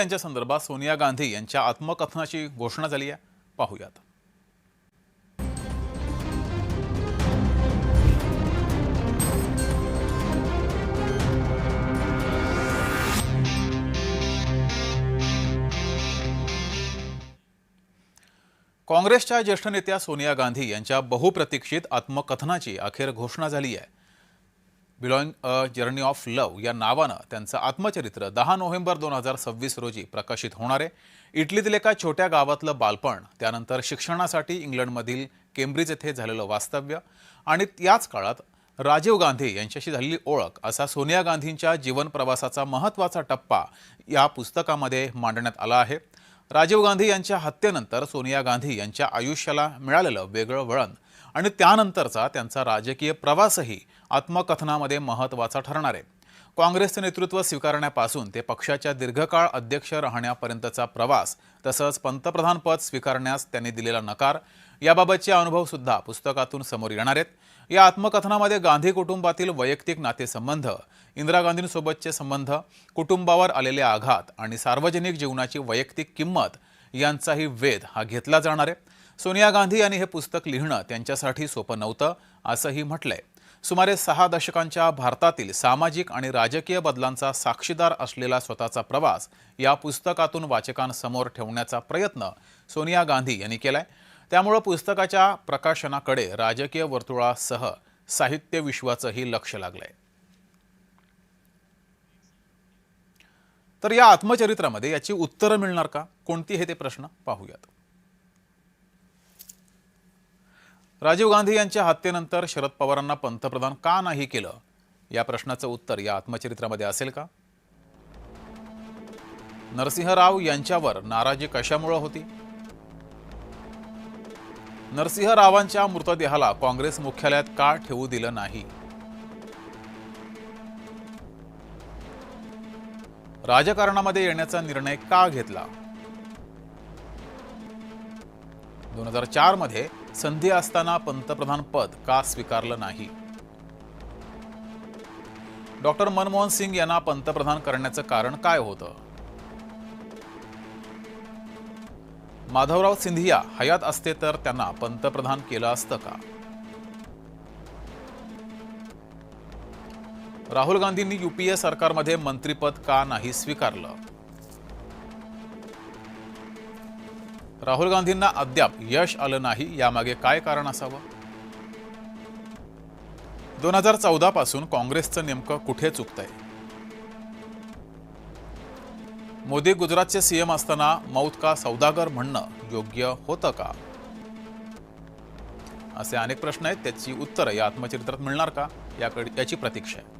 यांच्या संदर्भात सोनिया गांधी यांच्या आत्मकथनाची घोषणा झाली आहे. पाहूयात. काँग्रेसच्या ज्येष्ठ नेत्या सोनिया गांधी यांच्या बहुप्रतीक्षित आत्मकथनाची अखेर घोषणा झाली आहे. Belong a journey of love या नावानं त्यांचं आत्मचरित्र 10 नोव्हेंबर 2026 रोजी प्रकाशित होणार आहे. इटलीतील एका छोट्या गावातलं बालपण, त्यानंतर शिक्षणासाठी इंग्लंडमधील केम्ब्रिज येथे झालेलं वास्तव्य आणि याच काळात राजीव गांधी यांच्याशी झालेली ओळख असा सोनिया गांधींच्या जीवन प्रवासाचा महत्त्वाचा टप्पा या पुस्तकामध्ये मांडण्यात आला आहे. राजीव गांधी यांच्या हत्येनंतर सोनिया गांधी यांच्या आयुष्याला मिळालेलं वेगळं वळण आणि त्यानंतरचा त्यांचा राजकीय प्रवासही आत्मकथनामध्ये महत्त्वाचा ठरणार आहे. काँग्रेसचे नेतृत्व स्वीकारण्यापासून ते पक्षाच्या दीर्घकाळ अध्यक्ष राहण्यापर्यंतचा प्रवास, तसंच पंतप्रधानपद स्वीकारण्यास त्यांनी दिलेला नकार, याबाबतचे अनुभव सुद्धा पुस्तकातून समोर येणार आहेत. या आत्मकथनामध्ये गांधी कुटुंबातील वैयक्तिक नातेसंबंध, इंदिरा गांधींसोबतचे संबंध, कुटुंबावर आलेले आघात आणि सार्वजनिक जीवनाची वैयक्तिक किंमत यांचाही वेध हा घेतला जाणार आहे. सोनिया गांधी यांनी हे पुस्तक लिहिणं त्यांच्यासाठी सोपं नव्हतं असंही म्हटलंय. सुमारे 6 दशकांच्या भारतातील सामाजिक आणि राजकीय बदलांचा साक्षीदार असलेला स्वतःचा प्रवास या पुस्तकातून वाचकांसमोर ठेवण्याचा प्रयत्न सोनिया गांधी यांनी केलाय. त्यामुळे पुस्तकाच्या प्रकाशनाकडे राजकीय वर्तुळासह साहित्य विश्वाचंही लक्ष लागलंय. तर या आत्मचरित्रामध्ये याची उत्तरं मिळणार का, कोणती हे ते प्रश्न पाहूयात. राजीव गांधी यांच्या हत्येनंतर शरद पवारांना पंतप्रधान का नाही केलं, या प्रश्नाचं उत्तर या आत्मचरित्रामध्ये असेल का? नरसिंह राव यांच्यावर नाराजी कशामुळे होती? नरसिंह रावांच्या मृतदेहाला काँग्रेस मुख्यालयात का ठेवू दिलं नाही? राजकारणामध्ये येण्याचा निर्णय का घेतला? 2004 मध्ये संधी असताना पंतप्रधान पद का स्वीकारलं नाही? डॉक्टर मनमोहन सिंग यांना पंतप्रधान करण्याचं कारण काय होतं? माधवराव सिंधिया हयात असते तर त्यांना पंतप्रधान केलं असतं का? राहुल गांधींनी यूपीए सरकारमध्ये मंत्रिपद का नाही स्वीकारलं? राहुल गांधींना अद्याप यश आलं नाही, यामागे काय कारण असावं? 2014 पासून काँग्रेसचं नेमकं कुठे चुकतंय? मोदी गुजरातचे सीएम असताना मौत का सौदागर म्हणणं योग्य होतं का? असे अनेक प्रश्न आहेत. त्याची उत्तरं या आत्मचरित्रात मिळणार का, याची प्रतीक्षा आहे.